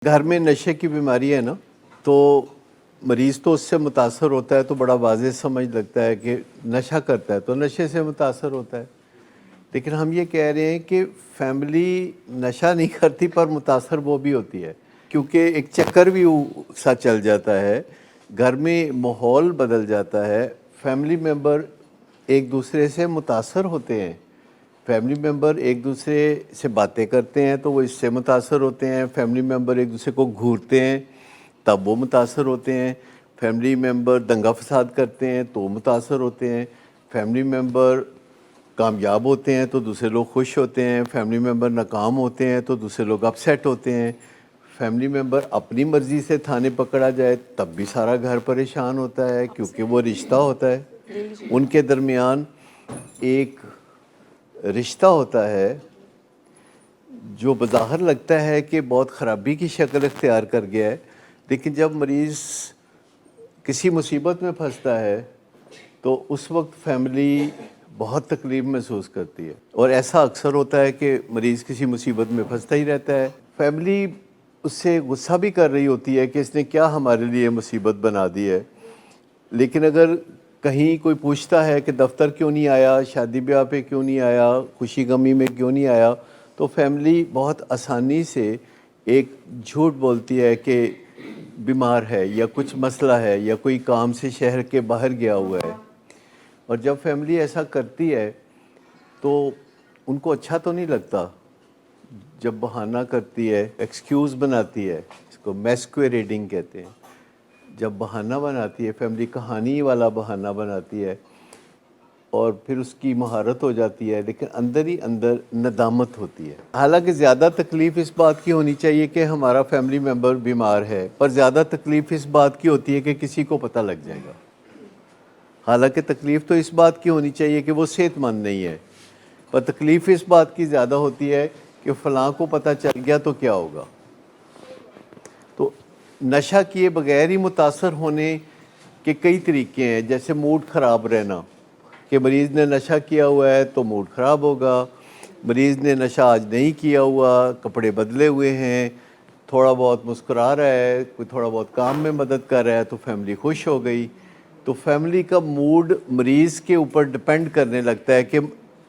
घर में नशे की बीमारी है ना, तो मरीज़ तो उससे मुतासर होता है, तो बड़ा वाज़ेह समझ लगता है कि नशा करता है तो नशे से मुतासर होता है। लेकिन हम ये कह रहे हैं कि फैमिली नशा नहीं करती पर मुतासर वो भी होती है, क्योंकि एक चक्कर भी सा चल जाता है, घर में माहौल बदल जाता है, फैमिली मेम्बर एक दूसरे से मुतासर होते हैं। फैमिली मेम्बर एक दूसरे से बातें करते हैं तो वो इससे मुतासर होते हैं, फैमिली मेम्बर एक दूसरे को घूरते हैं तब वो मुतासर होते हैं, फैमिली मेम्बर दंगा फसाद करते हैं तो मुतासर होते हैं, फैमिली मेम्बर कामयाब होते हैं तो दूसरे लोग खुश होते हैं, फैमिली मेम्बर नाकाम होते हैं तो दूसरे लोग अपसेट होते हैं, फैमिली मेम्बर अपनी मर्ज़ी से थाने पकड़ा जाए तब भी सारा घर परेशान होता है, क्योंकि वो रिश्ता होता है। उनके दरमियान एक रिश्ता होता है जो बज़ाहिर लगता है कि बहुत ख़राबी की शक्ल इख्तियार कर गया है, लेकिन जब मरीज़ किसी मुसीबत में फंसता है तो उस वक्त फैमिली बहुत तकलीफ़ महसूस करती है, और ऐसा अक्सर होता है कि मरीज़ किसी मुसीबत में फंसता ही रहता है। फैमिली उससे गुस्सा भी कर रही होती है कि इसने क्या हमारे लिए मुसीबत बना दी है, लेकिन अगर कहीं कोई पूछता है कि दफ्तर क्यों नहीं आया, शादी ब्याह पे क्यों नहीं आया, खुशी गमी में क्यों नहीं आया, तो फैमिली बहुत आसानी से एक झूठ बोलती है कि बीमार है या कुछ मसला है या कोई काम से शहर के बाहर गया हुआ है। और जब फैमिली ऐसा करती है तो उनको अच्छा तो नहीं लगता, जब बहाना करती है, एक्सक्यूज़ बनाती है, इसको मैस्कुएरेडिंग कहते हैं। जब बहाना बनाती है फैमिली, कहानी वाला बहाना बनाती है और फिर उसकी महारत हो जाती है, लेकिन अंदर ही अंदर नदामत होती है। हालांकि ज़्यादा तकलीफ़ इस बात की होनी चाहिए कि हमारा फैमिली मेम्बर बीमार है, पर ज़्यादा तकलीफ़ इस बात की होती है कि किसी को पता लग जाएगा। हालांकि तकलीफ़ तो इस बात की होनी चाहिए कि वो सेहतमंद नहीं है, पर तकलीफ़ इस बात की ज़्यादा होती है कि फ़लाँ को पता चल गया तो क्या होगा। तो नशा किए बगैर ही मुतासर होने के कई तरीके हैं, जैसे मूड ख़राब रहना, कि मरीज़ ने नशा किया हुआ है तो मूड ख़राब होगा, मरीज़ ने नशा आज नहीं किया हुआ, कपड़े बदले हुए हैं, थोड़ा बहुत मुस्कुरा रहा है, कोई थोड़ा बहुत काम में मदद कर रहा है तो फैमिली खुश हो गई। तो फैमिली का मूड मरीज़ के ऊपर डिपेंड करने लगता है कि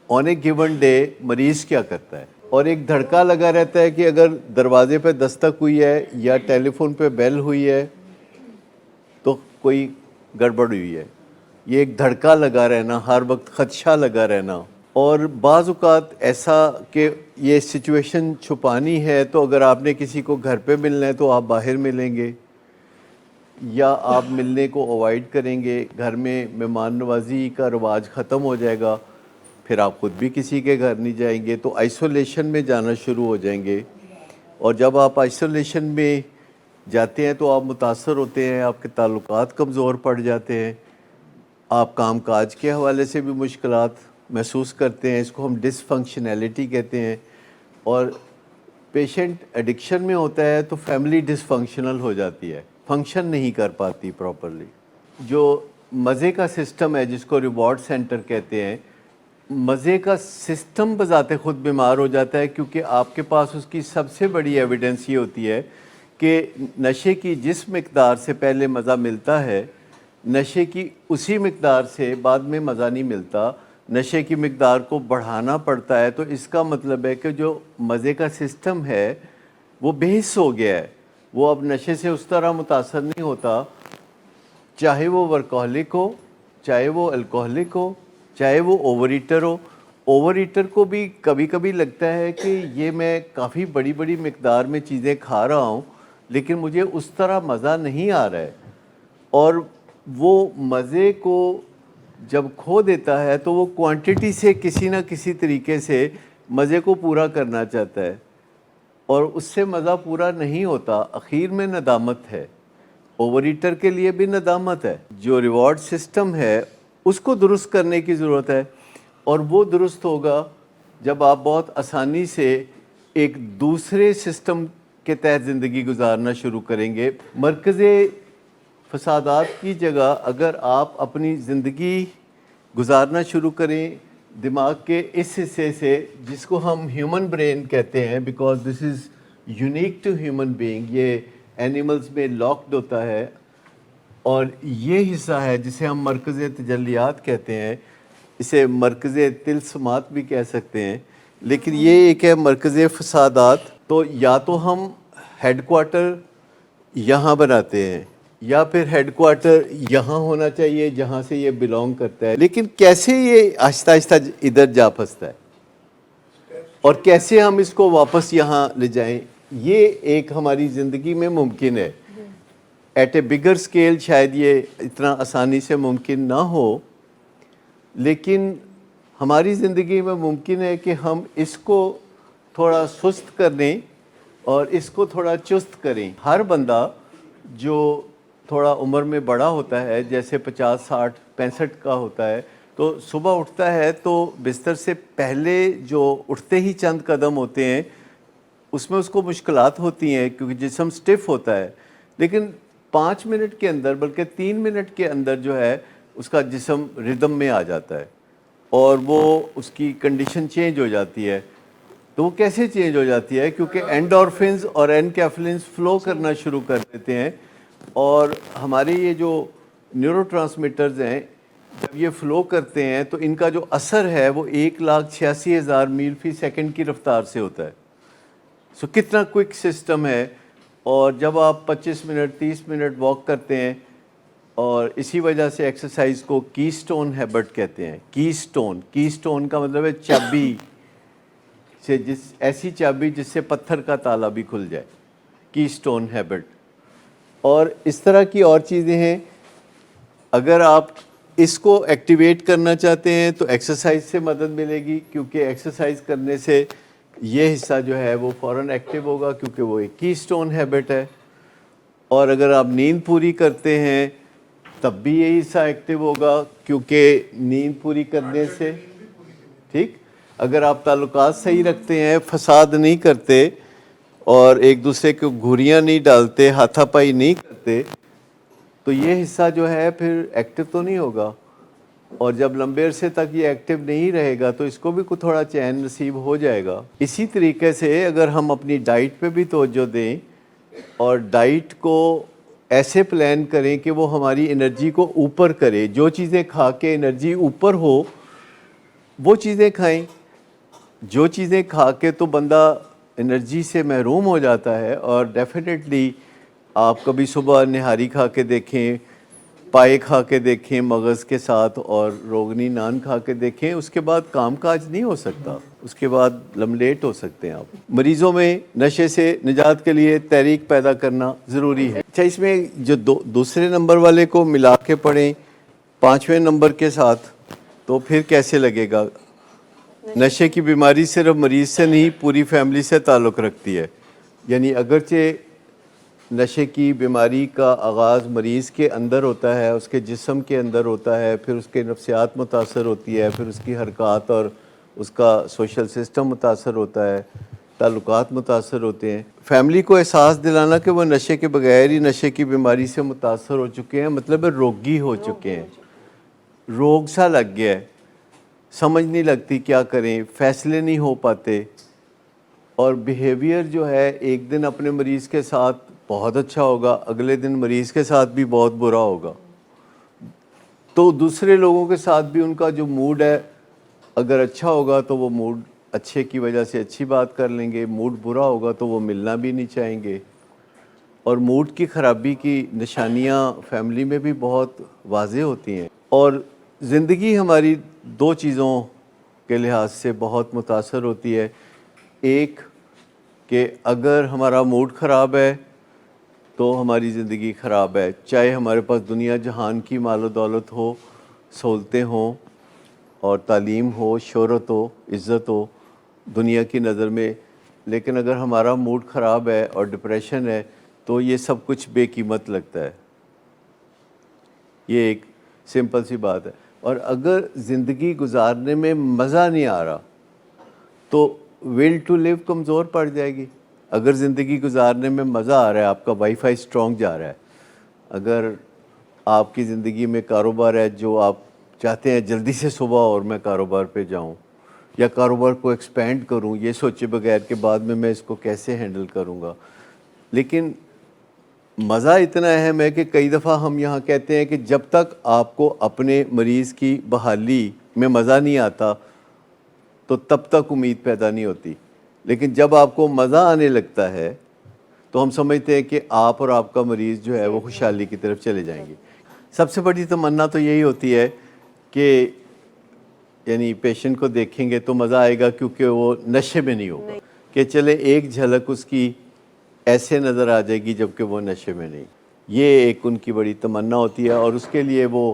ऑन ए गिवन डे मरीज़ क्या करता है, और एक धड़का लगा रहता है कि अगर दरवाजे पे दस्तक हुई है या टेलीफोन पे बेल हुई है तो कोई गड़बड़ हुई है। ये एक धड़का लगा रहना, हर वक्त ख़दशा लगा रहना। और बाज़ औक़ात ऐसा कि ये सिचुएशन छुपानी है तो अगर आपने किसी को घर पे मिलना है तो आप बाहर मिलेंगे या आप मिलने को अवॉइड करेंगे, घर में मेहमान नवाजी का रिवाज ख़त्म हो जाएगा, फिर आप ख़ुद भी किसी के घर नहीं जाएंगे तो आइसोलेशन में जाना शुरू हो जाएंगे। और जब आप आइसोलेशन में जाते हैं तो आप मुतासर होते हैं, आपके ताल्लुकात कमज़ोर पड़ जाते हैं, आप काम काज के हवाले से भी मुश्किलात महसूस करते हैं, इसको हम डिसफंक्शनैलिटी कहते हैं। और पेशेंट एडिक्शन में होता है तो फैमिली डिसफंक्शनल हो जाती है, फंक्शन नहीं कर पाती प्रॉपरली। जो मज़े का सिस्टम है जिसको रिवॉर्ड सेंटर कहते हैं, मज़े का सिस्टम बज़ाते ख़ुद बीमार हो जाता है, क्योंकि आपके पास उसकी सबसे बड़ी एविडेंस ये होती है कि नशे की जिस मिक़दार से पहले मज़ा मिलता है, नशे की उसी मिक़दार से बाद में मज़ा नहीं मिलता, नशे की मिक़दार को बढ़ाना पड़ता है। तो इसका मतलब है कि जो मज़े का सिस्टम है वो बेहिस हो गया है, वो अब नशे से उस तरह मुतासर नहीं होता, चाहे वो वर्कहोलिक हो, चाहे वो अल्कोहलिक हो, चाहे वो ओवर ईटर हो। ओवर ईटर को भी कभी कभी लगता है कि ये मैं काफ़ी बड़ी बड़ी मिक़दार में चीज़ें खा रहा हूँ लेकिन मुझे उस तरह मज़ा नहीं आ रहा है, और वो मज़े को जब खो देता है तो वो क्वांटिटी से किसी न किसी तरीके से मज़े को पूरा करना चाहता है, और उससे मज़ा पूरा नहीं होता, आखिर में नदामत है। ओवर ईटर के लिए भी नदामत है। जो रिवॉर्ड सिस्टम है उसको दुरुस्त करने की ज़रूरत है, और वो दुरुस्त होगा जब आप बहुत आसानी से एक दूसरे सिस्टम के तहत ज़िंदगी गुजारना शुरू करेंगे। मरकज़े फसादात की जगह अगर आप अपनी ज़िंदगी गुजारना शुरू करें दिमाग के इस हिस्से से जिसको हम ह्यूमन ब्रेन कहते हैं, because this is unique to human being, ये एनिमल्स में लॉक्ड होता है, और ये हिस्सा है जिसे हम मरकज़ तजल्लियात कहते हैं, इसे मरकज़ तिलस्मात भी कह सकते हैं, लेकिन ये एक है मरकज़ फसादात। तो या तो हम हेड क्वार्टर यहाँ बनाते हैं या फिर हेड क्वार्टर यहाँ होना चाहिए जहाँ से ये बिलोंग करता है, लेकिन कैसे ये आहिस्ता आहिस्ता इधर जा फंसता है और कैसे हम इसको वापस यहाँ ले जाएं, ये एक हमारी ज़िंदगी में मुमकिन है। एट ए बिगर स्केल शायद ये इतना आसानी से मुमकिन ना हो, लेकिन हमारी ज़िंदगी में मुमकिन है कि हम इसको थोड़ा सुस्त करें और इसको थोड़ा चुस्त करें। हर बंदा जो थोड़ा उम्र में बड़ा होता है, जैसे 50, 60, 65 का होता है, तो सुबह उठता है तो बिस्तर से पहले जो उठते ही चंद कदम होते हैं उसमें उसको मुश्किलात होती हैं क्योंकि जिस्म स्टिफ होता है, लेकिन 5 मिनट के अंदर, बल्कि 3 मिनट के अंदर जो है उसका जिस्म रिदम में आ जाता है और वो उसकी कंडीशन चेंज हो जाती है। तो वो कैसे चेंज हो जाती है? क्योंकि एंडोर्फिन्स और एनकैफ्लिन्स फ्लो करना शुरू कर देते हैं और हमारे ये जो न्यूरोट्रांसमीटर्स हैं जब ये फ़्लो करते हैं तो इनका जो असर है वो 1,86,000 मील फ़ी सेकंड की रफ्तार से होता है। सो कितना क्विक सिस्टम है। और जब आप 25 मिनट 30 मिनट वॉक करते हैं, और इसी वजह से एक्सरसाइज को कीस्टोन हैबिट कहते हैं। कीस्टोन का मतलब है चाबी से, ऐसी चाबी जिससे पत्थर का ताला भी खुल जाए, कीस्टोन हैबिट। और इस तरह की और चीज़ें हैं। अगर आप इसको एक्टिवेट करना चाहते हैं तो एक्सरसाइज से मदद मिलेगी, क्योंकि एक्सरसाइज करने से ये हिस्सा जो है वो फ़ौरन एक्टिव होगा क्योंकि वो एक कीस्टोन हैबिट है। और अगर आप नींद पूरी करते हैं तब भी यही हिस्सा एक्टिव होगा क्योंकि नींद पूरी करने से, ठीक, अगर आप ताल्लुकात सही रखते हैं, फसाद नहीं करते और एक दूसरे को घुरियाँ नहीं डालते, हाथापाई नहीं करते, तो ये हिस्सा जो है फिर एक्टिव तो नहीं होगा। और जब लंबे अरसे तक ये एक्टिव नहीं रहेगा तो इसको भी कुछ थोड़ा चैन नसीब हो जाएगा। इसी तरीके से अगर हम अपनी डाइट पे भी तवज्जो दें और डाइट को ऐसे प्लान करें कि वो हमारी एनर्जी को ऊपर करे, जो चीज़ें खा के एनर्जी ऊपर हो वो चीज़ें खाएं। जो चीज़ें खा के तो बंदा एनर्जी से महरूम हो जाता है। और डेफिनेटली आप कभी सुबह निहारी खा के देखें, पाए खा के देखें मगज़ के साथ, और रोगनी नान खा के देखें, उसके बाद काम काज नहीं हो सकता, उसके बाद लमलेट हो सकते हैं आप। मरीज़ों में नशे से निजात के लिए तहरीक पैदा करना ज़रूरी है। अच्छा, इसमें जो दूसरे नंबर वाले को मिला के पढ़ें 5वें नंबर के साथ, तो फिर कैसे लगेगा? नशे की बीमारी सिर्फ मरीज़ से नहीं पूरी फैमिली से ताल्लुक़ रखती है। यानी अगरचे नशे की बीमारी का आगाज़ मरीज़ के अंदर होता है, उसके जिस्म के अंदर होता है, फिर उसके नफ्सियात मुतासर होती है, फिर उसकी हरकत और उसका सोशल सिस्टम मुतासर होता है, ताल्लुकात मुतासर होते हैं। फैमिली को एहसास दिलाना कि वो नशे के बगैर ही नशे की बीमारी से मुतासर हो चुके हैं, मतलब रोगी हो चुके हैं, रोग सा लग गया है, समझ नहीं लगती क्या करें, फ़ैसले नहीं हो पाते, और बिहेवियर जो है एक दिन अपने मरीज़ के साथ बहुत अच्छा होगा, अगले दिन मरीज़ के साथ भी बहुत बुरा होगा। तो दूसरे लोगों के साथ भी उनका जो मूड है अगर अच्छा होगा तो वो मूड अच्छे की वजह से अच्छी बात कर लेंगे, मूड बुरा होगा तो वो मिलना भी नहीं चाहेंगे। और मूड की ख़राबी की निशानियाँ फैमिली में भी बहुत वाज़ेह होती हैं। और ज़िंदगी हमारी दो चीज़ों के लिहाज से बहुत मुतासर होती है। एक कि अगर हमारा मूड ख़राब है तो हमारी ज़िंदगी ख़राब है, चाहे हमारे पास दुनिया जहान की मालो दौलत हो, सहूलतें हों और तालीम हो, शोहरत हो, इज़्ज़त हो दुनिया की नज़र में, लेकिन अगर हमारा मूड ख़राब है और डिप्रेशन है तो ये सब कुछ बेकीमत लगता है। ये एक सिंपल सी बात है। और अगर ज़िंदगी गुजारने में मज़ा नहीं आ रहा तो विल टू लिव कमज़ोर पड़ जाएगी। अगर ज़िंदगी गुजारने में मज़ा आ रहा है, आपका वाईफाई स्ट्रॉन्ग जा रहा है, अगर आपकी ज़िंदगी में कारोबार है जो आप चाहते हैं जल्दी से सुबह और मैं कारोबार पे जाऊं, یا کاروبار کو ایکسپینڈ کروں یہ سوچے بغیر کہ بعد میں اس کو کیسے ہینڈل کروں گا. لیکن مزہ اتنا اہم ہے کہ کئی دفعہ ہم یہاں کہتے ہیں کہ جب تک آپ کو اپنے مریض کی بحالی میں مزہ نہیں آتا تو تب تک امید پیدا نہیں ہوتی. لیکن جب آپ کو مزہ آنے لگتا ہے تو ہم سمجھتے ہیں کہ آپ اور آپ کا مریض جو ہے وہ خوشحالی کی طرف چلے جائیں گے. سب سے بڑی تمنا تو یہی ہوتی ہے کہ یعنی پیشنٹ کو دیکھیں گے تو مزہ آئے گا کیونکہ وہ نشے میں نہیں ہوگا کہ چلے ایک جھلک اس کی ایسے نظر آ جائے گی جبکہ وہ نشے میں نہیں. یہ ایک ان کی بڑی تمنا ہوتی ہے اور اس کے لیے وہ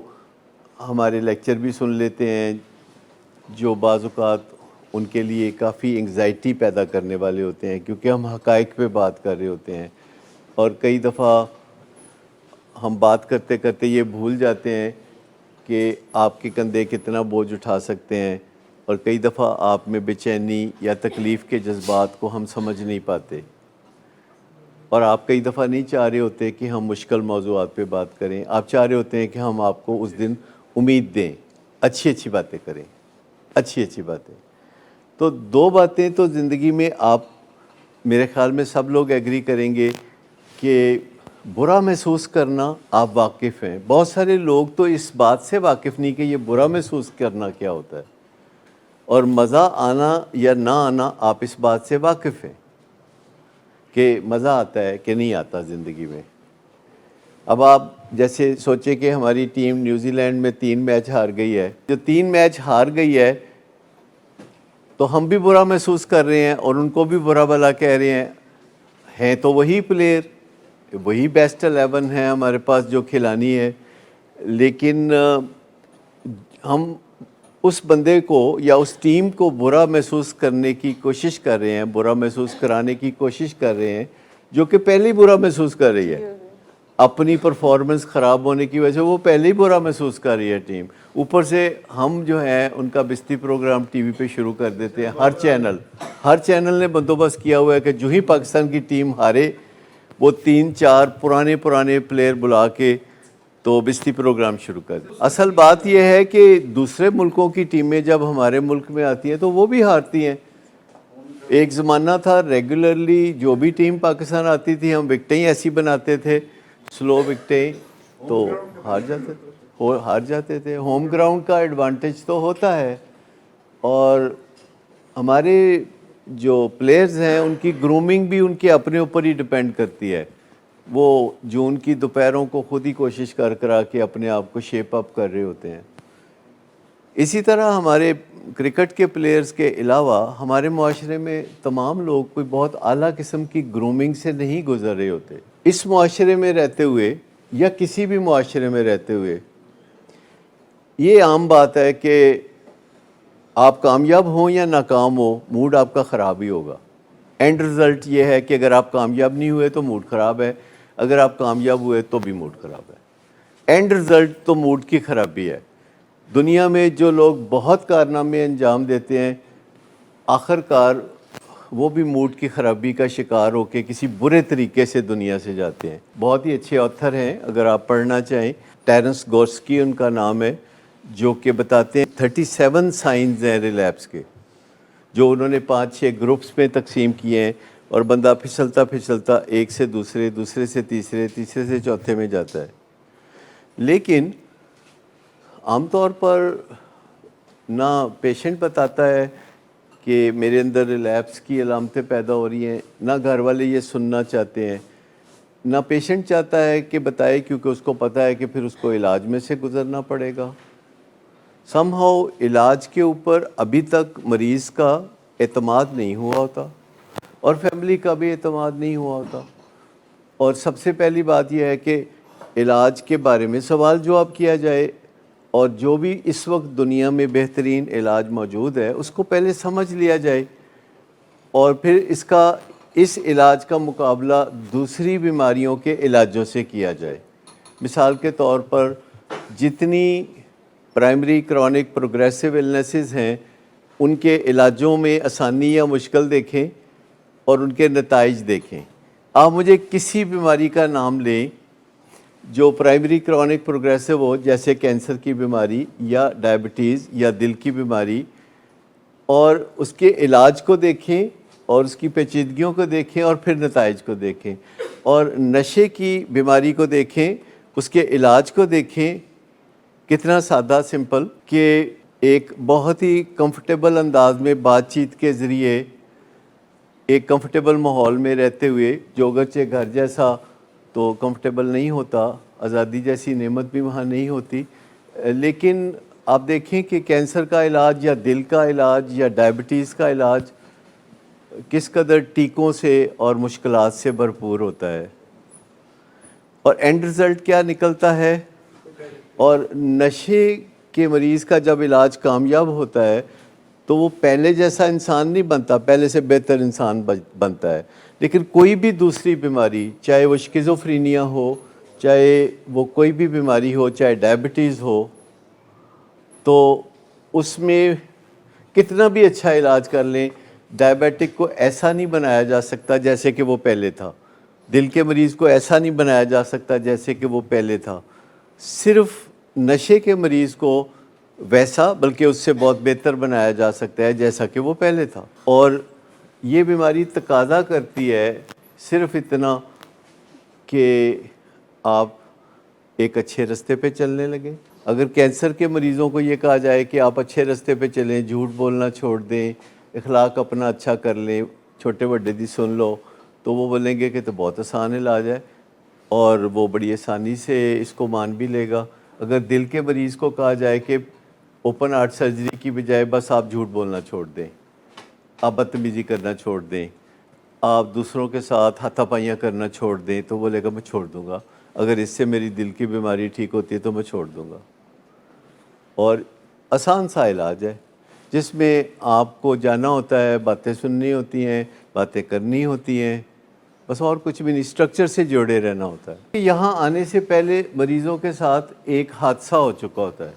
ہمارے لیکچر بھی سن لیتے ہیں جو بعض اوقات ان کے لیے کافی انگزائٹی پیدا کرنے والے ہوتے ہیں کیونکہ ہم حقائق پہ بات کر رہے ہوتے ہیں اور کئی دفعہ ہم بات کرتے کرتے یہ بھول جاتے ہیں کہ آپ کے کندھے کتنا بوجھ اٹھا سکتے ہیں اور کئی دفعہ آپ میں بے چینی یا تکلیف کے جذبات کو ہم سمجھ نہیں پاتے اور آپ کئی دفعہ نہیں چاہ رہے ہوتے کہ ہم مشکل موضوعات پہ بات کریں. آپ چاہ رہے ہوتے ہیں کہ ہم آپ کو اس دن امید دیں, اچھی اچھی باتیں کریں, اچھی اچھی باتیں. تو دو باتیں تو زندگی میں آپ میرے خیال میں سب لوگ ایگری کریں گے کہ برا محسوس کرنا آپ واقف ہیں. بہت سارے لوگ تو اس بات سے واقف نہیں کہ یہ برا محسوس کرنا کیا ہوتا ہے اور مزہ آنا یا نہ آنا آپ اس بات سے واقف ہیں کہ مزہ آتا ہے کہ نہیں آتا زندگی میں. اب آپ جیسے سوچیں کہ ہماری ٹیم نیوزی لینڈ میں 3 میچ ہار گئی ہے, جو 3 میچ ہار گئی ہے تو ہم بھی برا محسوس کر رہے ہیں اور ان کو بھی برا بھلا کہہ رہے ہیں تو وہی پلیئر, وہی بیسٹ 11 ہے ہمارے پاس جو کھلانی ہے, لیکن ہم اس بندے کو یا اس ٹیم کو برا محسوس کرنے کی کوشش کر رہے ہیں, برا محسوس کرانے کی کوشش کر رہے ہیں جو کہ پہلے ہی برا محسوس کر رہی ہے. اپنی پرفارمنس خراب ہونے کی وجہ سے وہ پہلے ہی برا محسوس کر رہی ہے ٹیم. اوپر سے ہم جو ہیں ان کا بستی پروگرام ٹی وی پہ شروع کر دیتے ہیں. ہر چینل نے بندوبست کیا ہوا ہے کہ جو ہی پاکستان کی ٹیم ہارے وہ 3-4 پرانے پلیئر بلا کے تو بستی پروگرام شروع کر دیں. اصل بات یہ ہے کہ دوسرے ملکوں کی ٹیمیں جب ہمارے ملک میں آتی ہیں تو وہ بھی ہارتی ہیں. ایک زمانہ تھا ریگولرلی جو بھی ٹیم پاکستان آتی تھی ہم وکٹیں ہی ایسی بناتے تھے, سلو وکٹیں, تو ہار جاتے تھے. ہوم گراؤنڈ کا ایڈوانٹیج تو ہوتا ہے اور ہمارے جو پلیئرز ہیں ان کی گرومنگ بھی ان کے اپنے اوپر ہی ڈپینڈ کرتی ہے. وہ جو ان کی دوپہروں کو خود ہی کوشش کرا کے اپنے آپ کو شیپ اپ کر رہے ہوتے ہیں. اسی طرح ہمارے کرکٹ کے پلیئرز کے علاوہ ہمارے معاشرے میں تمام لوگ کوئی بہت اعلیٰ قسم کی گرومنگ سے نہیں گزر رہے ہوتے. اس معاشرے میں رہتے ہوئے یا کسی بھی معاشرے میں رہتے ہوئے یہ عام بات ہے کہ آپ کامیاب ہوں یا ناکام ہو موڈ آپ کا خراب ہی ہوگا. اینڈ رزلٹ یہ ہے کہ اگر آپ کامیاب نہیں ہوئے تو موڈ خراب ہے, اگر آپ کامیاب ہوئے تو بھی موڈ خراب ہے. اینڈ رزلٹ تو موڈ کی خرابی ہے. دنیا میں جو لوگ بہت کارنامے انجام دیتے ہیں آخر کار وہ بھی موڈ کی خرابی کا شکار ہو کے کسی برے طریقے سے دنیا سے جاتے ہیں. بہت ہی اچھے آتھر ہیں اگر آپ پڑھنا چاہیں, ٹیرنس گورسکی ان کا نام ہے, جو کہ بتاتے ہیں 37 سائنز ہیں ریلیپس کے جو انہوں نے 5-6 گروپس میں تقسیم کیے ہیں اور بندہ پھسلتا ایک سے دوسرے, دوسرے سے تیسرے, تیسرے سے چوتھے میں جاتا ہے. لیکن عام طور پر نہ پیشنٹ بتاتا ہے کہ میرے اندر ریلیپس کی علامتیں پیدا ہو رہی ہیں, نہ گھر والے یہ سننا چاہتے ہیں, نہ پیشنٹ چاہتا ہے کہ بتائے کیونکہ اس کو پتہ ہے کہ پھر اس کو علاج میں سے گزرنا پڑے گا. سم ہاؤ علاج کے اوپر ابھی تک مریض کا اعتماد نہیں ہوا ہوتا اور فیملی کا بھی اعتماد نہیں ہوا ہوتا. اور سب سے پہلی بات یہ ہے کہ علاج کے بارے میں سوال جواب کیا جائے اور جو بھی اس وقت دنیا میں بہترین علاج موجود ہے اس کو پہلے سمجھ لیا جائے اور پھر اس علاج کا مقابلہ دوسری بیماریوں کے علاجوں سے کیا جائے. مثال کے طور پر جتنی پرائمری کرونک پروگریسو النیسز ہیں ان کے علاجوں میں آسانی یا مشکل دیکھیں اور ان کے نتائج دیکھیں. آپ مجھے کسی بیماری کا نام لیں جو پرائمری کرونک پروگریسو ہو, جیسے کینسر کی بیماری یا ڈائبٹیز یا دل کی بیماری, اور اس کے علاج کو دیکھیں اور اس کی پیچیدگیوں کو دیکھیں اور پھر نتائج کو دیکھیں، اور نشے کی بیماری کو دیکھیں، اس کے علاج کو دیکھیں. کتنا سادہ سمپل کہ ایک بہت ہی کمفرٹیبل انداز میں بات چیت کے ذریعے ایک کمفرٹیبل ماحول میں رہتے ہوئے، جو اگرچہ گھر جیسا تو کمفرٹیبل نہیں ہوتا، آزادی جیسی نعمت بھی وہاں نہیں ہوتی، لیکن آپ دیکھیں کہ کینسر کا علاج یا دل کا علاج یا ڈائبٹیز کا علاج کس قدر ٹیکوں سے اور مشکلات سے بھرپور ہوتا ہے، اور اینڈ رزلٹ کیا نکلتا ہے. اور نشے کے مریض کا جب علاج کامیاب ہوتا ہے تو وہ پہلے جیسا انسان نہیں بنتا، پہلے سے بہتر انسان بنتا ہے. لیکن کوئی بھی دوسری بیماری، چاہے وہ شکیزوفرینیا ہو، چاہے وہ کوئی بھی بیماری ہو، چاہے ڈائبٹیز ہو، تو اس میں کتنا بھی اچھا علاج کر لیں، ڈائبیٹک کو ایسا نہیں بنایا جا سکتا جیسے کہ وہ پہلے تھا. دل کے مریض کو ایسا نہیں بنایا جا سکتا جیسے کہ وہ پہلے تھا. صرف نشے کے مریض کو ویسا بلکہ اس سے بہت بہتر بنایا جا سکتا ہے جیسا کہ وہ پہلے تھا. اور یہ بیماری تقاضا کرتی ہے صرف اتنا کہ آپ ایک اچھے رستے پہ چلنے لگیں. اگر کینسر کے مریضوں کو یہ کہا جائے کہ آپ اچھے رستے پہ چلیں، جھوٹ بولنا چھوڑ دیں، اخلاق اپنا اچھا کر لیں، چھوٹے بڑے دی سن لو، تو وہ بولیں گے کہ تو بہت آسان علاج ہے، اور وہ بڑی آسانی سے اس کو مان بھی لے گا. اگر دل کے مریض کو کہا جائے کہ اوپن ہارٹ سرجری کی بجائے بس آپ جھوٹ بولنا چھوڑ دیں، آپ بدتمیزی کرنا چھوڑ دیں، آپ دوسروں کے ساتھ ہاتھا پائیاں کرنا چھوڑ دیں، تو بولے گا میں چھوڑ دوں گا، اگر اس سے میری دل کی بیماری ٹھیک ہوتی ہے تو میں چھوڑ دوں گا. اور آسان سا علاج ہے جس میں آپ کو جانا ہوتا ہے، باتیں سننی ہوتی ہیں، باتیں کرنی ہوتی ہیں، بس اور کچھ بھی نہیں، اسٹرکچر سے جوڑے رہنا ہوتا ہے. یہاں آنے سے پہلے مریضوں کے ساتھ ایک حادثہ ہو چکا ہوتا ہے.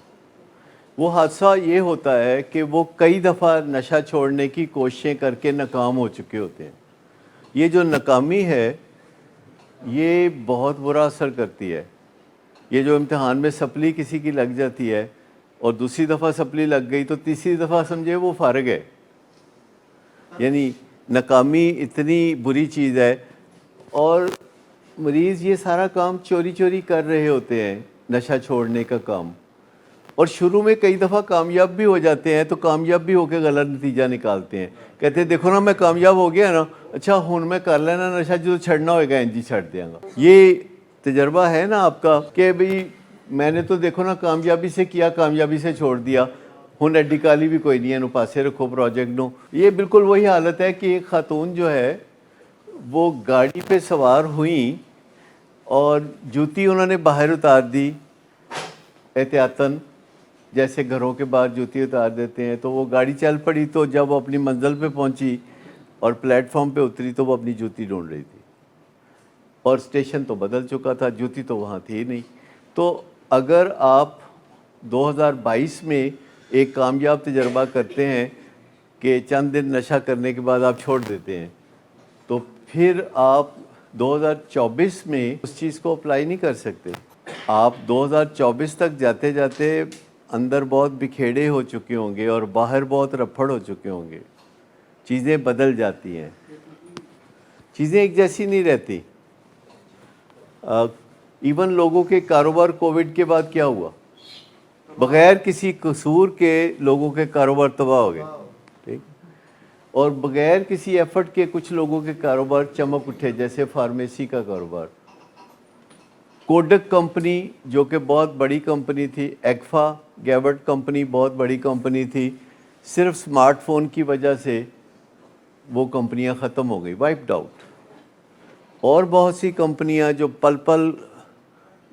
وہ حادثہ یہ ہوتا ہے کہ وہ کئی دفعہ نشہ چھوڑنے کی کوششیں کر کے ناکام ہو چکے ہوتے ہیں. یہ جو ناکامی ہے یہ بہت برا اثر کرتی ہے. یہ جو امتحان میں سپلی کسی کی لگ جاتی ہے اور دوسری دفعہ سپلی لگ گئی تو تیسری دفعہ سمجھے وہ فارغ ہے. یعنی ناکامی اتنی بری چیز ہے، اور مریض یہ سارا کام چوری چوری کر رہے ہوتے ہیں، نشہ چھوڑنے کا کام، اور شروع میں کئی دفعہ کامیاب بھی ہو جاتے ہیں، تو کامیاب بھی ہو کے غلط نتیجہ نکالتے ہیں. کہتے ہیں دیکھو نا میں کامیاب ہو گیا نا، اچھا ہن میں کر لینا نشہ، جو چھڑنا ہوئے گا انجی چھڑ دیا گا. یہ تجربہ ہے نا آپ کا کہ بھئی میں نے تو دیکھو نا کامیابی سے کیا، کامیابی سے چھوڑ دیا، ہن ایڈی کالی بھی کوئی نہیں ہے، نو پاسے رکھو پروجیکٹ نو. یہ بالکل وہی حالت ہے کہ ایک خاتون جو ہے وہ گاڑی پہ سوار ہوئیں اور جوتی انہوں نے باہر اتار دی احتیاطاً، جیسے گھروں کے باہر جوتی اتار دیتے ہیں، تو وہ گاڑی چل پڑی. تو جب وہ اپنی منزل پہ پہنچی اور پلیٹ فارم پہ اتری تو وہ اپنی جوتی ڈھونڈ رہی تھی، اور اسٹیشن تو بدل چکا تھا، جوتی تو وہاں تھی نہیں. تو اگر آپ 2022 میں ایک کامیاب تجربہ کرتے ہیں کہ چند دن نشہ کرنے کے بعد آپ چھوڑ دیتے ہیں، تو پھر آپ 2024 میں اس چیز کو اپلائی نہیں کر سکتے. آپ 2024 تک جاتے جاتے اندر بہت بکھیڑے ہو چکے ہوں گے اور باہر بہت رپھڑ ہو چکے ہوں گے. چیزیں بدل جاتی ہیں، چیزیں ایک جیسی نہیں رہتی. ایون لوگوں کے کاروبار کووڈ کے بعد کیا ہوا، بغیر کسی قصور کے لوگوں کے کاروبار تباہ ہو گئے، ٹھیک، اور بغیر کسی ایفرٹ کے کچھ لوگوں کے کاروبار چمک اٹھے، جیسے فارمیسی کا کاروبار. کوڈک کمپنی جو کہ بہت بڑی کمپنی تھی، ایکفا گیورٹ کمپنی بہت بڑی کمپنی تھی، صرف سمارٹ فون کی وجہ سے وہ کمپنیاں ختم ہو گئی، وائپڈ آؤٹ. اور بہت سی کمپنیاں جو پل پل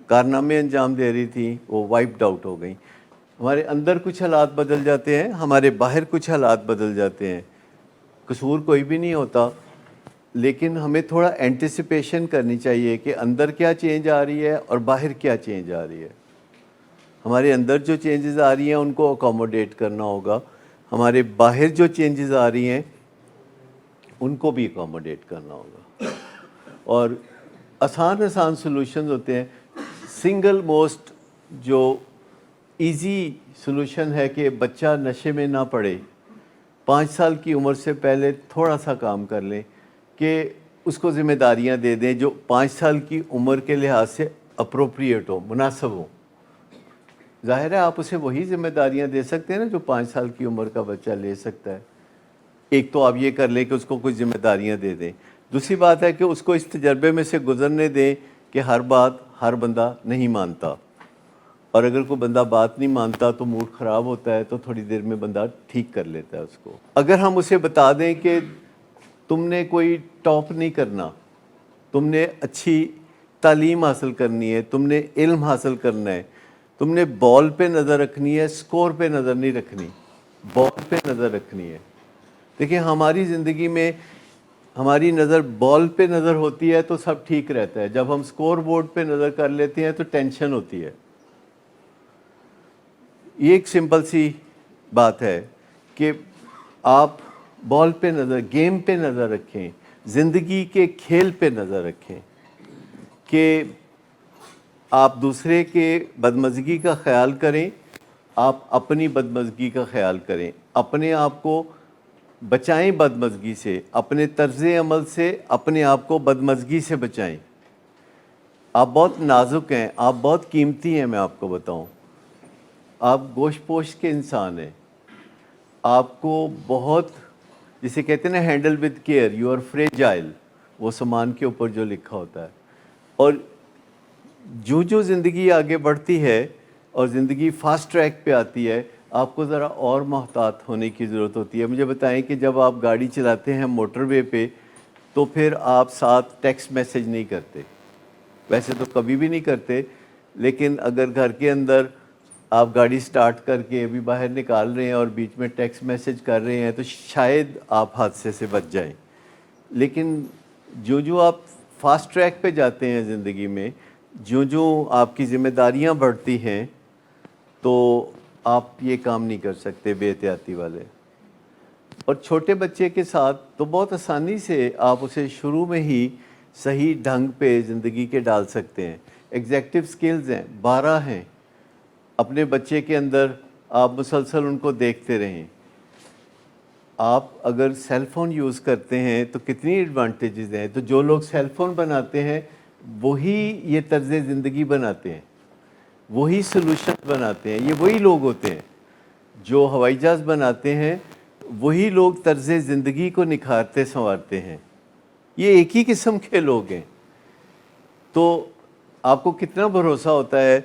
کارنامے انجام دے رہی تھیں وہ وائپڈ آؤٹ ہو گئیں. ہمارے اندر کچھ حالات بدل جاتے ہیں، ہمارے باہر کچھ حالات بدل جاتے ہیں. قصور کوئی بھی نہیں ہوتا، لیکن ہمیں تھوڑا اینٹیسپیشن کرنی چاہیے کہ اندر کیا چینج آ رہی ہے اور باہر کیا چینج آ رہی ہے. ہمارے اندر جو چینجز آ رہی ہیں ان کو اکوموڈیٹ کرنا ہوگا، ہمارے باہر جو چینجز آ رہی ہیں ان کو بھی اکوموڈیٹ کرنا ہوگا. اور آسان سلوشنز ہوتے ہیں. سنگل موسٹ جو ایزی سلوشن ہے کہ بچہ نشے میں نہ پڑے، 5 साल की उम्र से पहले थोड़ा सा काम कर लें कि उसको ज़िम्मेदारियां दे दें जो 5 साल की उम्र के लिहाज से अप्रोप्रिएट हो, मुनासिब हो। ज़ाहिर है आप उसे वही ज़िम्मेदारियां दे सकते हैं ना जो 5 साल की उम्र का बच्चा ले सकता है। एक तो आप ये कर लें कि उसको कुछ ज़िम्मेदारियां दे दें। दूसरी बात है कि उसको इस तजर्बे में से गुजरने दें कि हर बात हर बंदा नहीं मानता, और अगर कोई बंदा बात नहीं मानता तो मूड ख़राब होता है, तो थोड़ी देर में बंदा ठीक कर लेता है उसको। अगर हम उसे बता दें कि तुमने कोई टॉप नहीं करना, तुमने अच्छी तालीम हासिल करनी है, तुमने इल्म हासिल करना है, तुमने बॉल पे नज़र रखनी है, स्कोर पे नज़र नहीं रखनी, बॉल पे नज़र रखनी है। देखिए हमारी ज़िंदगी में हमारी नज़र बॉल पे नज़र होती है तो सब ठीक रहता है, जब हम स्कोर बोर्ड पे नज़र कर लेते हैं तो टेंशन होती है। ये एक सिंपल सी बात है कि आप बॉल पे नज़र, गेम पे नज़र रखें, ज़िंदगी के खेल पे नज़र रखें कि आप दूसरे के बदमज़गी का ख्याल करें, आप अपनी बदमज़गी का ख्याल करें, अपने आप को बचाएं बदमज़गी से, अपने तर्ज़ अमल से अपने आप को बदमज़गी से बचाएं। आप बहुत नाजुक हैं, आप बहुत कीमती हैं, मैं आपको बताऊं। आप गोश्त पोश्त के इंसान हैं, आपको बहुत, जिसे कहते हैं ना handle with care, you are fragile, वो सामान के ऊपर जो लिखा होता है। और जो ज़िंदगी आगे बढ़ती है और ज़िंदगी फास्ट ट्रैक पे आती है, आपको ज़रा और मोहतात होने की ज़रूरत होती है। मुझे बताएं कि जब आप गाड़ी चलाते हैं मोटरवे पे, तो फिर आप साथ टेक्स्ट मैसेज नहीं करते, वैसे तो कभी भी नहीं करते, लेकिन अगर घर के अंदर आप गाड़ी स्टार्ट करके अभी बाहर निकाल रहे हैं और बीच में टेक्स्ट मैसेज कर रहे हैं तो शायद आप हादसे से बच जाएं। लेकिन जो आप फास्ट ट्रैक पे जाते हैं ज़िंदगी में, जो आपकी ज़िम्मेदारियां बढ़ती हैं, तो आप ये काम नहीं कर सकते बेहतियाती वाले। और छोटे बच्चे के साथ तो बहुत आसानी से आप उसे शुरू में ही सही ढंग पे ज़िंदगी के डाल सकते हैं। एग्जेक्टिव स्किल्स हैं, 12 हैं। अपने बच्चे के अंदर आप मुसलसल उनको देखते रहें। आप अगर सेल फ़ोन यूज़ करते हैं तो कितनी एडवांटेजेस हैं, तो जो लोग सेल फ़ोन बनाते हैं वही ये तर्ज़ ज़िंदगी बनाते हैं, वही सलूशन बनाते हैं, ये वही लोग होते हैं। जो हवाई जहाज़ बनाते हैं वही लोग तर्ज़ ज़िंदगी को निखारते संवारते हैं, ये एक ही किस्म के लोग हैं। तो आपको कितना भरोसा होता है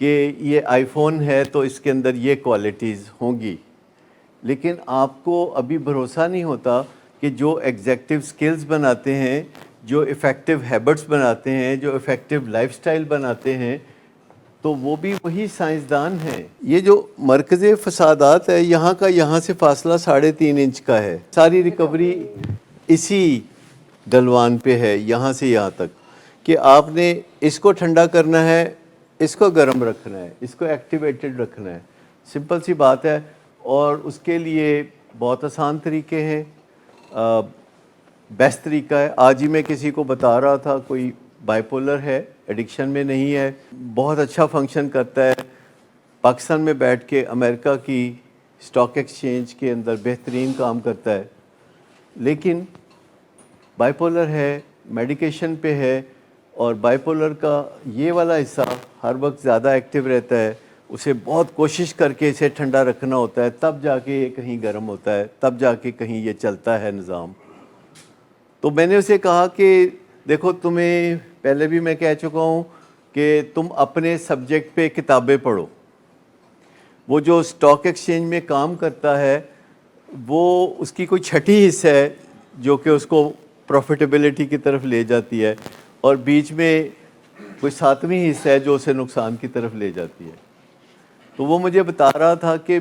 कि ये आईफोन है तो इसके अंदर ये क्वालिटीज़ होंगी, लेकिन आपको अभी भरोसा नहीं होता कि जो एग्जेक्टिव स्किल्स बनाते हैं, जो इफ़ेक्टिव हैबिट्स बनाते हैं, जो इफ़ेक्टिव लाइफस्टाइल बनाते हैं, तो वो भी वही साइंसदान हैं। ये जो मरकज़ फसादात है, यहाँ का यहाँ से फासला 3.5 इंच का है। सारी रिकवरी इसी डलवान पे है, यहाँ से यहाँ तक, कि आपने इसको ठंडा करना है, इसको गर्म रखना है, इसको एक्टिवेटेड रखना है। सिंपल सी बात है, और उसके लिए बहुत आसान तरीके हैं। बेस्ट तरीका है, आज ही मैं किसी को बता रहा था, कोई बाइपोलर है, एडिक्शन में नहीं है, बहुत अच्छा फंक्शन करता है, पाकिस्तान में बैठ के अमेरिका की स्टॉक एक्सचेंज के अंदर बेहतरीन काम करता है, लेकिन बाइपोलर है, मेडिकेशन पे है, और बाइपोलर का ये वाला हिस्सा हर वक्त ज़्यादा एक्टिव रहता है। उसे बहुत कोशिश करके इसे ठंडा रखना होता है, तब जाके ये कहीं गर्म होता है, तब जाके कहीं ये चलता है निज़ाम। तो मैंने उसे कहा कि देखो, तुम्हें पहले भी मैं कह चुका हूँ कि तुम अपने सब्जेक्ट पे किताबें पढ़ो। वो जो स्टॉक एक्सचेंज में काम करता है, वो उसकी कोई छठी हिस्सा है जो कि उसको प्रॉफिटेबिलिटी की तरफ ले जाती है, और बीच में कोई 7वीं हिस्सा है जो उसे नुकसान की तरफ ले जाती है। तो वो मुझे बता रहा था कि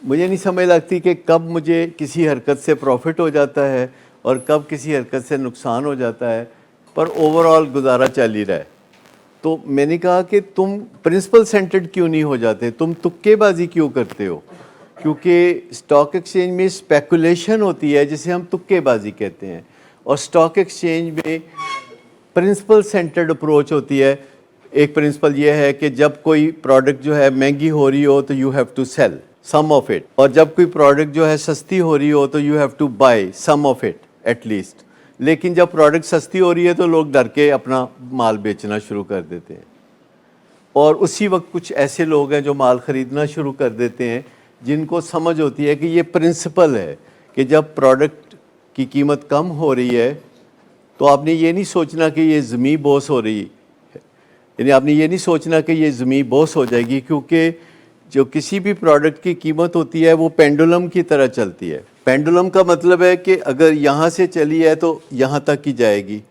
मुझे नहीं समझ लगती कि कब मुझे किसी हरकत से प्रॉफिट हो जाता है और कब किसी हरकत से नुकसान हो जाता है, पर ओवरऑल गुजारा चल ही रहा है। तो मैंने कहा कि तुम प्रिंसिपल सेंटर्ड क्यों नहीं हो जाते, तुम तुक्केबाजी क्यों करते हो? क्योंकि स्टॉक एक्सचेंज में स्पेकुलेशन होती है जिसे हम तुक्केबाजी कहते हैं, और स्टॉक एक्सचेंज में प्रिंसिपल सेंटर्ड अप्रोच होती है। एक प्रिंसिपल ये है कि जब कोई प्रोडक्ट जो है महंगी हो रही हो तो you have to sell. Some of it. और जब कोई प्रोडक्ट जो है सस्ती हो रही हो तो you have to buy some of it at least. लेकिन जब प्रोडक्ट सस्ती हो रही है तो लोग डर के अपना माल बेचना शुरू कर देते हैं, और उसी वक्त कुछ ऐसे लोग हैं जो माल ख़रीदना शुरू कर देते हैं जिनको समझ होती है कि ये प्रिंसिपल है कि जब प्रोडक्ट की कीमत कम हो रही है तो आपने ये नहीं सोचना कि ये ज़मीं बॉस हो रही है, यानी आपने ये नहीं सोचना कि ये ज़मीं बॉस हो जाएगी, क्योंकि जो किसी भी प्रोडक्ट की कीमत होती है वो पेंडुलम की तरह चलती है। पेंडुलम का मतलब है कि अगर यहाँ से चली है तो यहाँ तक ही जाएगी,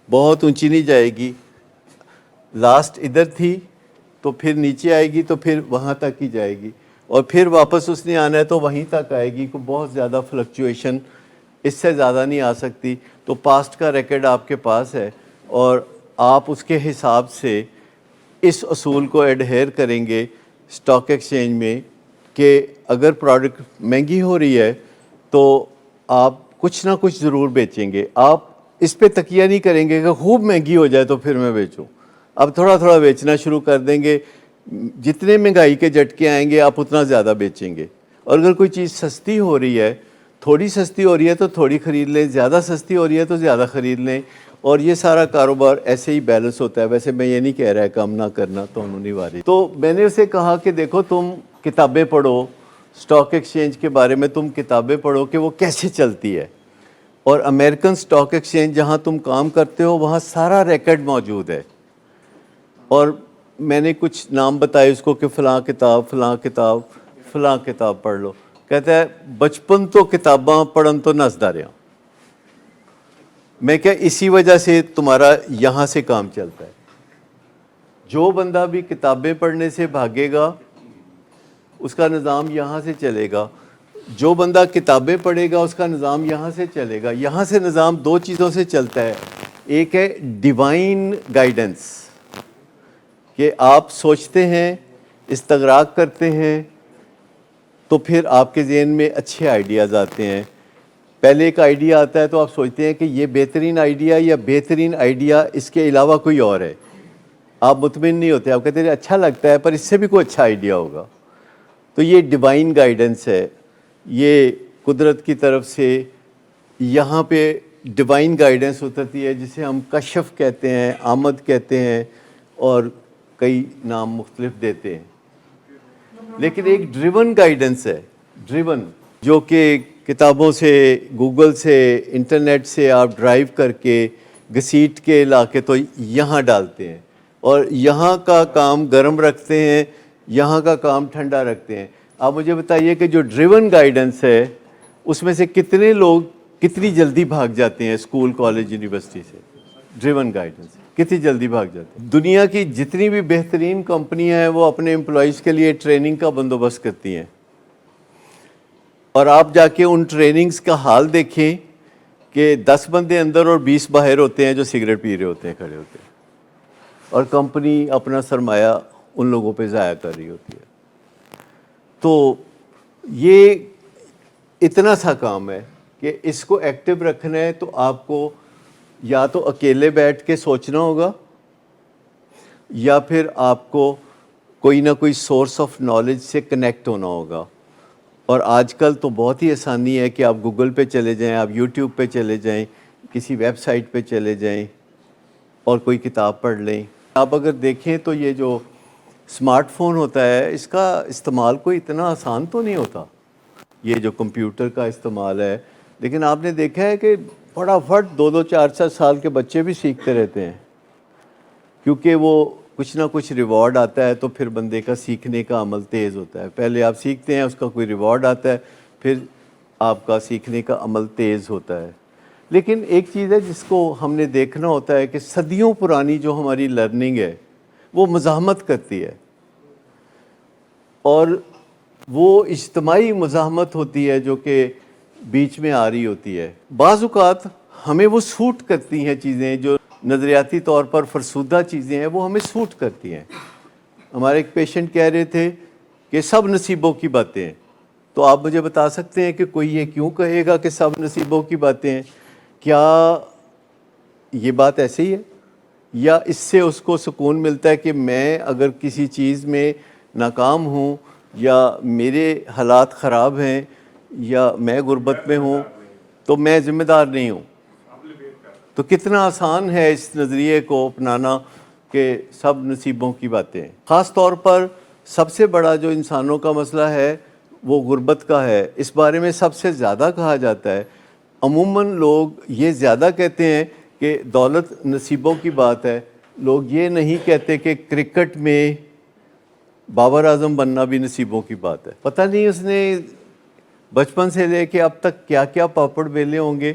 बहुत ऊंची नहीं जाएगी, लास्ट इधर थी तो फिर नीचे आएगी तो फिर वहाँ तक ही जाएगी, और फिर वापस उसने आना है तो वहीं तक आएगी। को बहुत ज़्यादा फ्लक्चुएशन इससे ज़्यादा नहीं आ सकती। तो पास्ट का रिकॉर्ड आपके पास है और आप उसके हिसाब से इस असूल को एडहेयर करेंगे स्टॉक एक्सचेंज में कि अगर प्रोडक्ट महंगी हो रही है तो आप कुछ ना कुछ ज़रूर बेचेंगे। आप इस पे तकिया नहीं करेंगे कि खूब महंगी हो जाए तो फिर मैं बेचूं। अब थोड़ा थोड़ा बेचना शुरू कर देंगे, जितने महंगाई के झटके आएंगे आप उतना ज़्यादा बेचेंगे। और अगर कोई चीज़ सस्ती हो रही है, थोड़ी सस्ती हो रही है तो थोड़ी ख़रीद लें, ज़्यादा सस्ती हो रही है तो ज़्यादा ख़रीद लें, और ये सारा कारोबार ऐसे ही बैलेंस होता है। वैसे मैं ये नहीं कह रहा है काम ना करना तो नहीं वारी। तो मैंने उसे कहा कि देखो तुम किताबें पढ़ो, स्टॉक एक्सचेंज के बारे में तुम किताबें पढ़ो कि वो कैसे चलती है, और अमेरिकन स्टॉक एक्सचेंज जहाँ तुम काम करते हो वहाँ सारा रिकॉर्ड मौजूद है। और मैंने कुछ नाम बताए उसको कि फ़लाँ किताब फ़लाँ किताब फ़लाँ किताब पढ़ लो। कहता है बचपन तो किताबां पढ़न तो नसदा रहा। मैं क्या इसी वजह से तुम्हारा यहाँ से काम चलता है। जो बंदा भी किताबें पढ़ने से भागेगा उसका निज़ाम यहाँ से चलेगा, जो बंदा किताबें पढ़ेगा उसका निज़ाम यहाँ से चलेगा। यहाँ से निज़ाम दो चीज़ों से चलता है, एक है डिवाइन गाइडेंस कि आप सोचते हैं, इस्तगराक करते हैं तो फिर आपके ज़हन में अच्छे आइडियाज़ आते हैं। पहले एक आइडिया आता है तो आप सोचते हैं कि ये बेहतरीन आइडिया या बेहतरीन आइडिया इसके अलावा कोई और है। आप मुतमिन नहीं होते, आप कहते हैं अच्छा लगता है पर इससे भी कोई अच्छा आइडिया होगा। तो ये डिवाइन गाइडेंस है, ये कुदरत की तरफ से यहाँ पे डिवाइन गाइडेंस उतरती है जिसे हम कशफ कहते हैं, आमद कहते हैं और कई नाम मुख्तलिफ देते हैं। लेकिन एक ड्रिवन गाइडेंस है, ड्रिवन, जो कि किताबों से, गूगल से, इंटरनेट से आप ड्राइव करके घसीट के लाके तो यहाँ डालते हैं और यहाँ का काम गर्म रखते हैं, यहाँ का काम ठंडा रखते हैं। आप मुझे बताइए कि जो ड्रिवन गाइडेंस है उसमें से कितने लोग कितनी जल्दी भाग जाते हैं स्कूल, कॉलेज, यूनिवर्सिटी से? ड्रिवन गाइडेंस कितनी जल्दी भाग जाते हैं। दुनिया की जितनी भी बेहतरीन कंपनियां हैं वो अपने एम्प्लॉयज़ के लिए ट्रेनिंग का बंदोबस्त करती हैं, और आप जाके उन ट्रेनिंग्स का हाल देखें कि 10 बंदे अंदर और 20 बाहर होते हैं जो सिगरेट पी रहे होते हैं, खड़े होते हैं, और कंपनी अपना सरमाया उन लोगों पे ज़ाया कर रही होती है। तो ये इतना सा काम है कि इसको एक्टिव रखना है तो आपको या तो अकेले बैठ के सोचना होगा या फिर आपको कोई ना कोई सोर्स ऑफ नॉलेज से कनेक्ट होना होगा। और आजकल तो बहुत ही आसानी है कि आप गूगल पे चले जाएं, आप यूट्यूब पे चले जाएं, किसी वेबसाइट पे चले जाएं और कोई किताब पढ़ लें। आप अगर देखें तो ये जो स्मार्टफ़ोन होता है इसका इस्तेमाल कोई इतना आसान तो नहीं होता, ये जो कंप्यूटर का इस्तेमाल है। लेकिन आपने देखा है कि फटाफट 2-2, 4-4 साल के बच्चे भी सीखते रहते हैं, क्योंकि वो कुछ ना कुछ रिवॉर्ड आता है तो फिर बंदे का सीखने का अमल तेज़ होता है। पहले आप सीखते हैं, उसका कोई रिवॉर्ड आता है, फिर आपका सीखने का अमल तेज़ होता है। लेकिन एक चीज़ है जिसको हमने देखना होता है कि सदियों पुरानी जो हमारी लर्निंग है वो मज़ाहमत करती है, और वो इज्तिमाई मज़ाहमत होती है जो कि बीच में आ रही होती है। बाज़ औक़ात हमें वो सूट करती हैं चीज़ें, जो नज़रियाती तौर पर फरसूदा चीज़ें हैं वो हमें सूट करती हैं। हमारे एक पेशेंट कह रहे थे कि सब नसीबों की बातें हैं। तो आप मुझे बता सकते हैं कि कोई ये क्यों कहेगा कि सब नसीबों की बातें हैं? क्या ये बात ऐसे ही है, या इससे उसको सुकून मिलता है कि मैं अगर किसी चीज़ में नाकाम हूँ یا میرے حالات خراب ہیں یا میں غربت میں ہوں تو میں ذمہ دار نہیں ہوں. تو کتنا آسان ہے اس نظریے کو اپنانا کہ سب نصیبوں کی باتیں ہیں. خاص طور پر سب سے بڑا جو انسانوں کا مسئلہ ہے وہ غربت کا ہے. اس بارے میں سب سے زیادہ کہا جاتا ہے. عموماً لوگ یہ زیادہ کہتے ہیں کہ دولت نصیبوں کی بات ہے. لوگ یہ نہیں کہتے کہ کرکٹ میں بابر اعظم بننا بھی نصیبوں کی بات ہے. پتہ نہیں اس نے بچپن سے لے کے اب تک کیا کیا پاپڑ بیلے ہوں گے،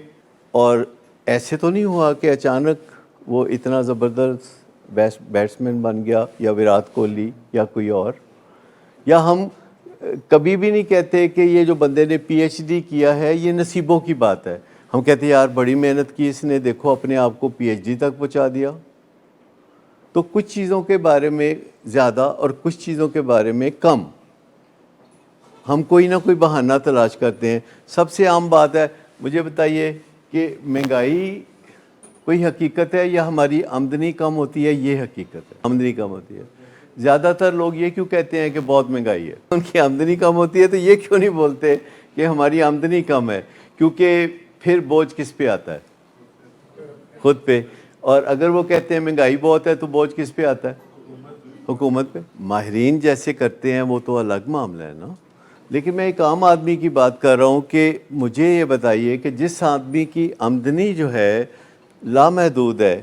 اور ایسے تو نہیں ہوا کہ اچانک وہ اتنا زبردست بیٹسمین بن گیا، یا وراٹ کوہلی یا کوئی اور. یا ہم کبھی بھی نہیں کہتے کہ یہ جو بندے نے پی ایچ ڈی کیا ہے یہ نصیبوں کی بات ہے. ہم کہتے ہیں یار بڑی محنت کی اس نے، دیکھو اپنے آپ کو پی ایچ ڈی تک پہنچا دیا. تو کچھ چیزوں کے بارے میں زیادہ اور کچھ چیزوں کے بارے میں کم ہم کوئی نہ کوئی بہانہ تلاش کرتے ہیں. سب سے عام بات ہے، مجھے بتائیے کہ مہنگائی کوئی حقیقت ہے یا ہماری آمدنی کم ہوتی ہے؟ یہ حقیقت ہے، آمدنی کم ہوتی ہے. زیادہ تر لوگ یہ کیوں کہتے ہیں کہ بہت مہنگائی ہے؟ ان کی آمدنی کم ہوتی ہے تو یہ کیوں نہیں بولتے کہ ہماری آمدنی کم ہے؟ کیونکہ پھر بوجھ کس پہ آتا ہے؟ خود پہ. اور اگر وہ کہتے ہیں مہنگائی بہت ہے تو بوجھ کس پہ آتا ہے؟ حکومت پہ. ماہرین جیسے کرتے ہیں وہ تو الگ معاملہ ہے نا. لیکن میں ایک عام آدمی کی بات کر رہا ہوں کہ مجھے یہ بتائیے کہ جس آدمی کی آمدنی جو ہے لامحدود ہے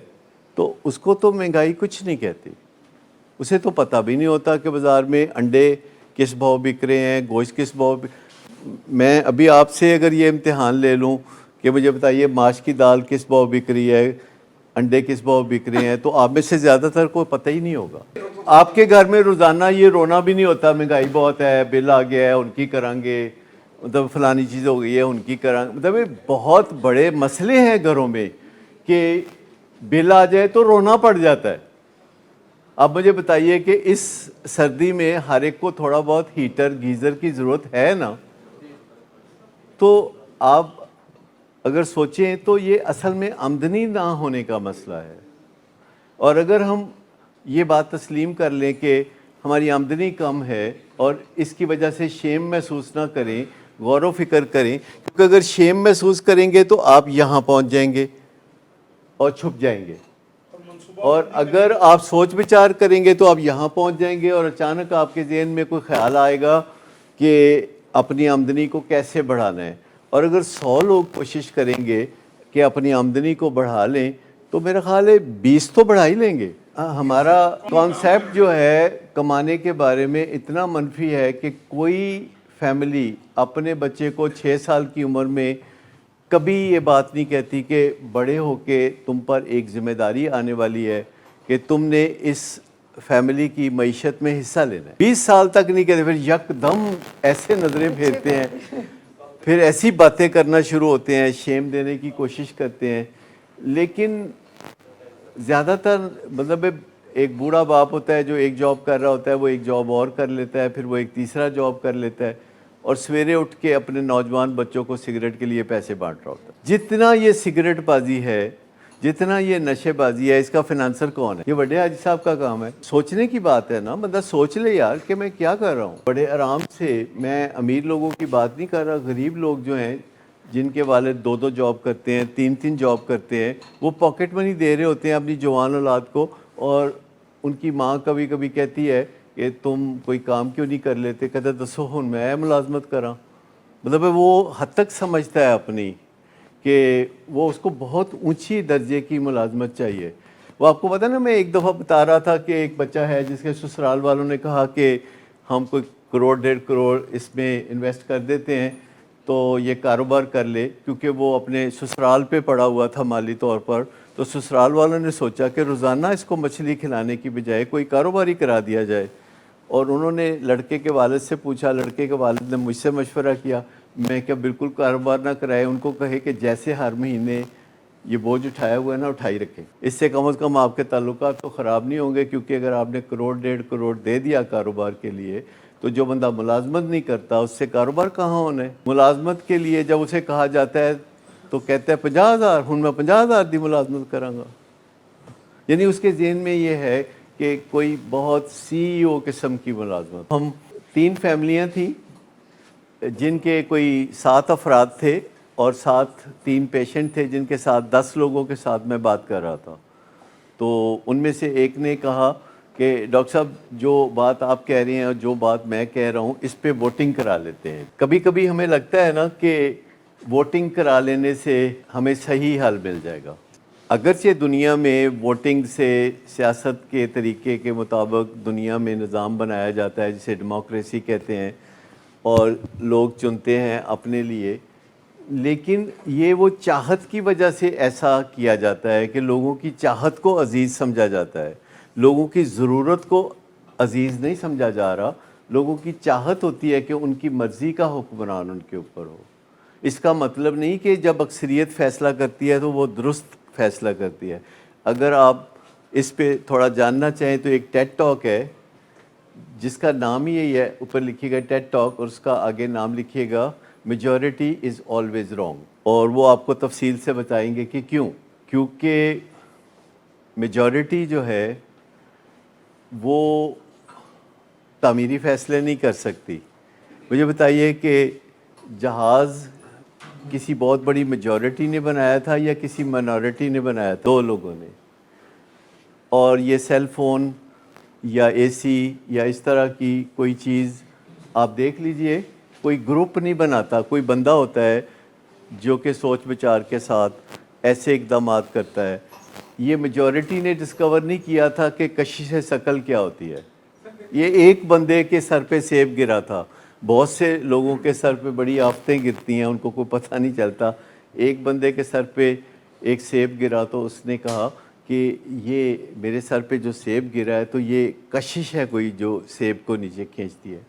تو اس کو تو مہنگائی کچھ نہیں کہتی. اسے تو پتہ بھی نہیں ہوتا کہ بازار میں انڈے کس بھاؤ بک رہے ہیں، گوشت کس بھاؤ. میں ابھی آپ سے اگر یہ امتحان لے لوں کہ مجھے بتائیے ماش کی دال کس بھاؤ بک رہی ہے، انڈے کس بھاؤ بک رہے ہیں، تو آپ میں سے زیادہ تر کو پتہ ہی نہیں ہوگا. آپ کے گھر میں روزانہ یہ رونا بھی نہیں ہوتا مہنگائی بہت ہے، بل آ گیا ہے ان کی کریں گے، مطلب فلانی چیز ہو گئی ہے ان کی کریں. مطلب بہت بڑے مسئلے ہیں گھروں میں کہ بل آ جائے تو رونا پڑ جاتا ہے. اب مجھے بتائیے کہ اس سردی میں ہر ایک کو تھوڑا بہت ہیٹر گیزر کی ضرورت ہے نا. تو آپ اگر سوچیں تو یہ اصل میں آمدنی نہ ہونے کا مسئلہ ہے. اور اگر ہم یہ بات تسلیم کر لیں کہ ہماری آمدنی کم ہے اور اس کی وجہ سے شیم محسوس نہ کریں، غور و فکر کریں، کیونکہ اگر شیم محسوس کریں گے تو آپ یہاں پہنچ جائیں گے اور چھپ جائیں گے. اور اگر آپ سوچ بچار کریں گے تو آپ یہاں پہنچ جائیں گے، اور اچانک آپ کے ذہن میں کوئی خیال آئے گا کہ اپنی آمدنی کو کیسے بڑھانا ہے. اور اگر 100 لوگ کوشش کریں گے کہ اپنی آمدنی کو بڑھا لیں تو میرا خیال ہے 20 تو بڑھا ہی لیں گے. ہمارا کانسیپٹ جو ہے کمانے کے بارے میں اتنا منفی ہے کہ کوئی فیملی اپنے بچے کو 6 سال کی عمر میں کبھی یہ بات نہیں کہتی کہ بڑے ہو کے تم پر ایک ذمہ داری آنے والی ہے کہ تم نے اس فیملی کی معیشت میں حصہ لینا ہے. 20 سال تک نہیں کہتے، پھر یک دم ایسے نظریں پھیرتے ہیں، پھر ایسی باتیں کرنا شروع ہوتے ہیں، شیم دینے کی کوشش کرتے ہیں. لیکن زیادہ تر مطلب ایک بوڑھا باپ ہوتا ہے جو ایک جاب کر رہا ہوتا ہے، وہ ایک جاب اور کر لیتا ہے، پھر وہ ایک تیسرا جاب کر لیتا ہے، اور سویرے اٹھ کے اپنے نوجوان بچوں کو سگریٹ کے لیے پیسے بانٹ رہا ہوتا ہے. جتنا یہ سگریٹ بازی ہے، جتنا یہ نشے بازی ہے، اس کا فنانسر کون ہے؟ یہ بڑے حاجی صاحب کا کام ہے. سوچنے کی بات ہے نا، بندہ سوچ لے یار کہ میں کیا کر رہا ہوں. بڑے آرام سے، میں امیر لوگوں کی بات نہیں کر رہا، غریب لوگ جو ہیں جن کے والد 2 جاب کرتے ہیں، 3 جاب کرتے ہیں، وہ پاکٹ منی دے رہے ہوتے ہیں اپنی جوان اولاد کو، اور ان کی ماں کبھی کبھی کہتی ہے کہ تم کوئی کام کیوں نہیں کر لیتے؟ کہتا دسو ہن میں ملازمت کراں. مطلب وہ حد تک سمجھتا ہے اپنی کہ وہ اس کو بہت اونچی درجے کی ملازمت چاہیے. وہ آپ کو پتہ نا، میں ایک دفعہ بتا رہا تھا کہ ایک بچہ ہے جس کے سسرال والوں نے کہا کہ ہم کوئی 1.5 کروڑ اس میں انویسٹ کر دیتے ہیں تو یہ کاروبار کر لے، کیونکہ وہ اپنے سسرال پہ پڑا ہوا تھا مالی طور پر. تو سسرال والوں نے سوچا کہ روزانہ اس کو مچھلی کھلانے کی بجائے کوئی کاروبار ہی کرا دیا جائے. اور انہوں نے لڑکے کے والد سے پوچھا، لڑکے کے والد نے مجھ سے مشورہ کیا. میں کیا بالکل کاروبار نہ کرائے، ان کو کہے کہ جیسے ہر مہینے یہ بوجھ اٹھایا ہوا ہے نا اٹھائی رکھیں، اس سے کم از کم آپ کے تعلقات تو خراب نہیں ہوں گے. کیونکہ اگر آپ نے 1.5 کروڑ دے دیا کاروبار کے لیے تو جو بندہ ملازمت نہیں کرتا اس سے کاروبار کہاں ہونا ہے. ملازمت کے لیے جب اسے کہا جاتا ہے تو کہتا ہے 50,000، ہن میں 50,000 دی ملازمت کراں گا. یعنی اس کے ذہن میں یہ ہے کہ کوئی بہت CEO قسم کی ملازمت. ہم 3 فیملیاں تھیں جن کے کوئی 7 افراد تھے اور ساتھ 3 پیشنٹ تھے جن کے ساتھ 10 لوگوں کے ساتھ میں بات کر رہا تھا. تو ان میں سے ایک نے کہا کہ ڈاکٹر صاحب جو بات آپ کہہ رہے ہیں اور جو بات میں کہہ رہا ہوں اس پہ ووٹنگ کرا لیتے ہیں. کبھی کبھی ہمیں لگتا ہے نا کہ ووٹنگ کرا لینے سے ہمیں صحیح حل مل جائے گا. اگرچہ دنیا میں ووٹنگ سے سیاست کے طریقے کے مطابق دنیا میں نظام بنایا جاتا ہے جسے ڈیموکریسی کہتے ہیں اور لوگ چنتے ہیں اپنے لیے، لیکن یہ وہ چاہت کی وجہ سے ایسا کیا جاتا ہے کہ لوگوں کی چاہت کو عزیز سمجھا جاتا ہے، لوگوں کی ضرورت کو عزیز نہیں سمجھا جا رہا. لوگوں کی چاہت ہوتی ہے کہ ان کی مرضی کا حکمران ان کے اوپر ہو. اس کا مطلب نہیں کہ جب اکثریت فیصلہ کرتی ہے تو وہ درست فیصلہ کرتی ہے. اگر آپ اس پہ تھوڑا جاننا چاہیں تو ایک ٹیڈ ٹاک ہے جس کا نام ہی یہی ہے، اوپر لکھیے گا ٹیڈ ٹاک اور اس کا آگے نام لکھیے گا میجورٹی از آلویز رانگ، اور وہ آپ کو تفصیل سے بتائیں گے کہ کیوں. کیونکہ میجورٹی جو ہے وہ تعمیری فیصلے نہیں کر سکتی. مجھے بتائیے کہ جہاز کسی بہت بڑی میجورٹی نے بنایا تھا یا کسی منورٹی نے بنایا تھا؟ 2 لوگوں نے. اور یہ سیل فون یا اے سی یا اس طرح کی کوئی چیز آپ دیکھ لیجئے، کوئی گروپ نہیں بناتا، کوئی بندہ ہوتا ہے جو کہ سوچ بچار کے ساتھ ایسے اقدامات کرتا ہے. یہ میجورٹی نے ڈسکور نہیں کیا تھا کہ کشش ثقل کیا ہوتی ہے. یہ ایک بندے کے سر پہ سیب گرا تھا. بہت سے لوگوں کے سر پہ بڑی آفتیں گرتی ہیں، ان کو کوئی پتہ نہیں چلتا. ایک بندے کے سر پہ ایک سیب گرا تو اس نے کہا کہ یہ میرے سر پہ جو سیب گرا ہے تو یہ کشش ہے کوئی جو سیب کو نیچے کھینچتی ہے.